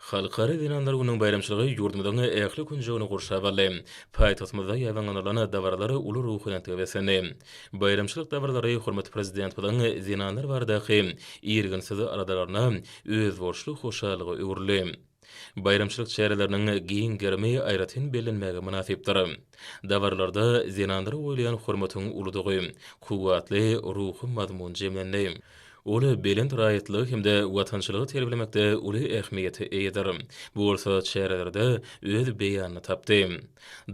Halkara dinanlar günüň bayramçylygy ýurdumyzyň ähli günjogyny gurşap aldy. Paýtagtymyzda ýaňlanylan dawarlary uly ruhyna töweseni. Bayramçylyk dawarlary hormat prezident bilen dinanlar bardaky ýerginsiz aradalaryna öz borçly hoşalygy öwrüli. Bayramçylyk çäreleriniň giň germi aýratyn belenmäge münasipdir. Dawarlarda dinanlary oýlayan hormatyň uludygy, kuwatly ruhy mazmun jemlendi. Oly belent raýatlyk hemde watançylygy terbilemekde uly ähmiýeti eýdir. Bu bolsa çärelerde öz beýanyny tapdy.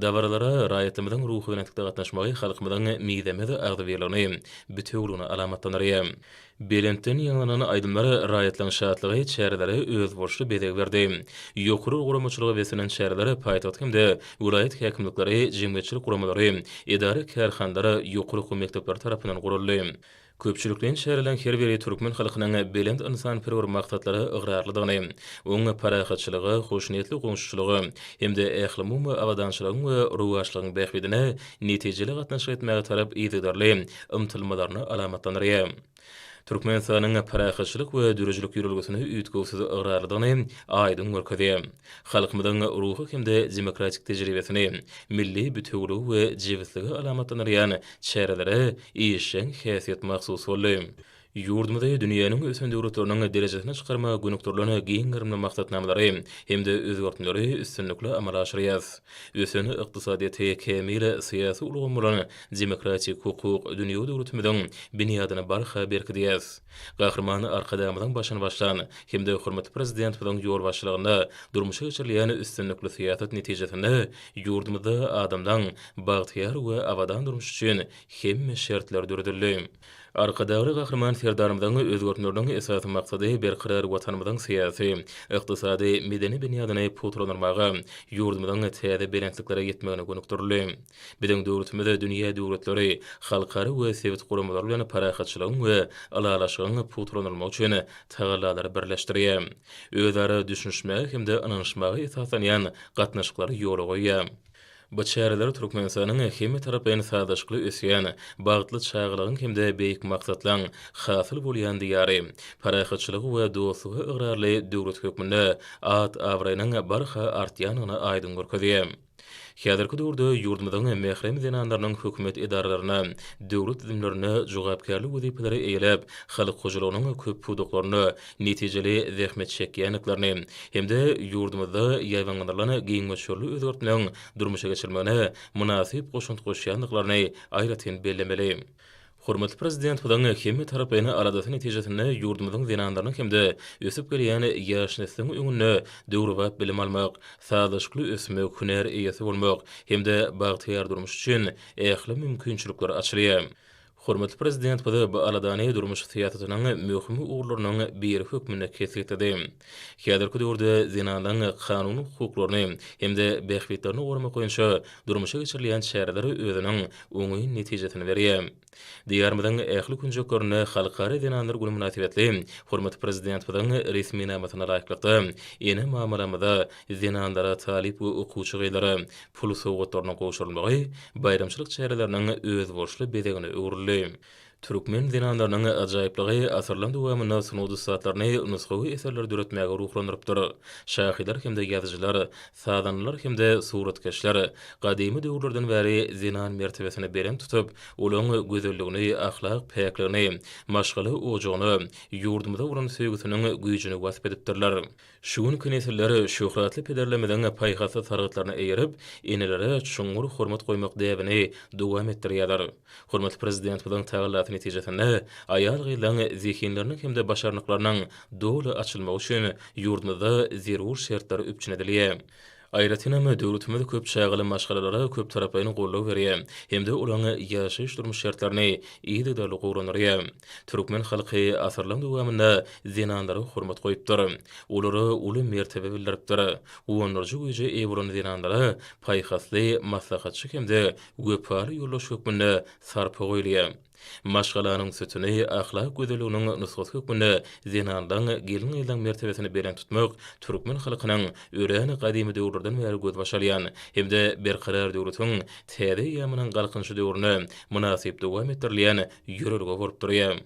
Dawarlara raýatymyzyň ruhy bilen gatnaşmagy halkymyzyň miýdemede agdybyrlygyny, bütünlüğüni alamatlanýar. Belentden ýanglanan aýdymlary raýatlaryň şatlygy çärelere öz borçly bedeg berdi. Ýokary guramaçylygy besenen çäreleri paýtagat hemde vilayet häkimlikleri, jemgyýetçilik guramalary, idare kärhanlary ýokary mekdepler tarapyndan guruldy. Köpçülükden şäherlen her biri türkmen halkynyň belend insan perwer maksatlary ıgrarlydygyny, oňa parahatçylygy, hoşnýetli goňşuçylygy hemde ähli awadançylygyň we ruwaşlygyň bähbidine netijeli gatnaşyk etmäge tarap ýetidarly ymtylmalaryny alamatlanýar. Türkmenistanyň parahatçylyk we dürüjlük ýürelgesini üýtgewsiz ıgrarlydygyny aýdym görkezýär. Halkymyzyň ruhy hemde demokratik tejribesini, milli bütünligi we jewisligi alamatlanýan çärelere işen häsiýet mahsus boldy. Ýurdumyzda dünýäniň ösen döwletleriniň derejesine çykarma günükdirlerine giň gyrmly maksatnamalary hemde özgertmeleri üstünlikle amala aşyrýar. Ösen ykdysadyýety kemil syýasy ulgamalaryny demokratik hukuk dünýä döwletimiziň binýadyna barha berkidýär. Gahrman arkadamyzyň başyny başlan hemde hormatly prezident bilen ýol başçylygynda durmuşa geçirilýän üstünlikli syýasat netijesinde ýurdumyzda adamdan bagtyar we awadan durmuş üçin hemme şertler dürdürildi. Arkadagy gahrman serdarymyzyň özgertmeleriň esasy maksady berqarar watanymyzyň syýasy, ykdysady, medeni binýadyny putrlanmagy, ýurdumyzyň täze belentliklere ýetmegine gönükdirildi. Biziň döwletimizde dünýä döwletleri, halkary we sewet guramalary bilen parahatçylygyň we alalaşygyň putranylmagy üçin tagallalary birleşdirýär. Özara düşünşmäge hemde ananyşmagy esaslanýan gatnaşyklary ýola goýýar. Bu çäreler Türkmenistanyň hemme tarapyny sadaşykly ösýän, bagtly çağılygyň hemde beýik maksatlaryň hasyl bolýan diýary. Parahatçylygy we dostlugy ıgrarly döwlet hökmünde at awraýynyň barha artýanyny aýdym görkezýär. Häzirki döwürde ýurdumyzyň mehrem zinanlarynyň hökümet idaralaryna, döwlet tizimlerine jogapkärlik wezipeleri eýlep, halk hojalygynyň köp puduklaryny, netijeli zähmet çekýänliklaryny hemde ýurdumyzda ýaýlanlaryny giň göçürli özgertmeleň durmuşa geçirmegine munasip goşunt goşýanlyklaryny aýratyn bellemeli. Hormatly prezident bilen hemme tarapyny aradasy netijesinde ýurdumyzyň zinanlarynyň hemde ösüp gelýän ýaş nesliniň öňüne döwrewap bilim almak, sadaşykly ösmek, hüner eýesi bolmak hemde bagtyar durmuş üçin ähli mümkinçilikler açylýar. Hormatly prezident bu aladany durmuş syýasatynyň möhüm uğurlarynyň bir hökmüne kesýetdi. Häzirki döwürde zinanlaryň kanuny hukuklaryny hemde bähbitlerini goramak boýunça durmuşa geçirilýän çäreleri özüniň öňü netijesini berýär. Diýarmyzyň ähli günjoklaryna halkary zinanlar güni münasibetli hormatly prezident bilen resmi namatyna laýyklykda ýene muamalamyzda zinanlara talip we okuwçy gyýlary pul sowgatlaryna goşulmagy bayramçylyk çäreleriniň öz borçly bedegini öwrüli. Türkmen zinanlarynyň ajaýyplygy asyrlan dowamyna sunudy satlaryny nusgawy eserler düretmäge ruhlandyrypdyr. Şahylar hemde ýazyjylar, sadanlar hemde suratkeşler gadymy döwürlerden bäri zinan mertebesini beren tutup, olaň gözelligini, ahlak päkligini, maşgaly ojagyny, ýurdumyza bolan söýgüsiniň güýjüni wasp edipdirler. Şuň kineselleri şöhratly pederlemeden paýhasy sargytlaryny eýerip, enelere çuňur hormat goýmak däbini dowam etdirýärler. Hormatly prezident bilen tagallat netijesinde aýal gylan zihinleriniň hemde başarnyklarynyň doly açylmagy üçin ýurdumyzda zerur şertler üpçünedilýär. Aýratynamy döwletimiz köp çağıly maşgalalara köp tarapyny gollaw berýär. Hemde olaňy ýaşaýyş durmuş şertlerini ýa-da gowranýar. Türkmen halky asyrlan dowamynda zinanlara hormat goýupdyr. Olary uly mertebe bildiripdir. Onlarca güýje eýburan zinanlara paýhasly maslahatçy hemde göpary ýoldaş hökmünde sarpa goýulýar. Maşgalanyň sütüni, ahlak gözelliginiň nusgat hökmünde zinandan gelin ýylan mertebesini beren tutmak türkmen halkynyň ören gadymy döwürlerden bäri göz başalýan hemde berqarar döwletiň täze ýamynyň galkynçy döwrüne munasip dowam etdirilýän ýörelge bolup durýar.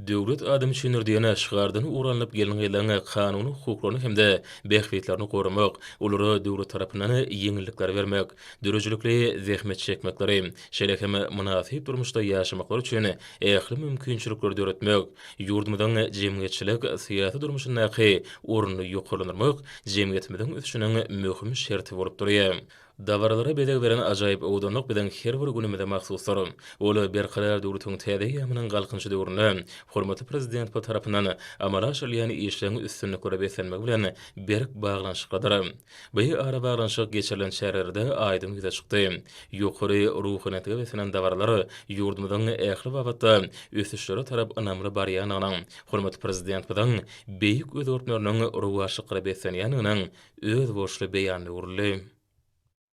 Döwlet adam şenerdiýene şygardyny uralanyp gelňeýleňe kanuny, hukuklaryny hemde behwetlerini gorumak, ulary döwlet tarapyndan ýeňillikler bermek, dürüjlükli zähmet çekmekleri, şeýle hem münasip durmuşda ýaşamaklar üçin ähli mümkinçilikler döretmek, ýurdumyzyň jemgyýetçilik syýasy durmuşyndaky ornuny ýokarlandyrmak jemgyýetimiziň üstüniň möhüm şerti bolup durýar. Davarlara bedeg beren ajaýyp owdanlyk bilen her bir günümizde mahsuslar. Ola berqarar döwletiň täze ýamynyň galkynçy döwründe hormatly prezident tarapyndan amala aşylýan işlerini üstünlikleri besenmek bilen berk baglanşykladyr. Bu ara baglanşyk geçirilen şäherlerde aýdym ýüze çykdy. Ýokary ruhanatyga besenen davarlar ýurdumyzyň ähli wagtda ösüşleri tarap anamly barýanyň hormatly prezident bilen beýik özgörtlerini ruwaşyklara besenýäniň öz boşly beýany uruly.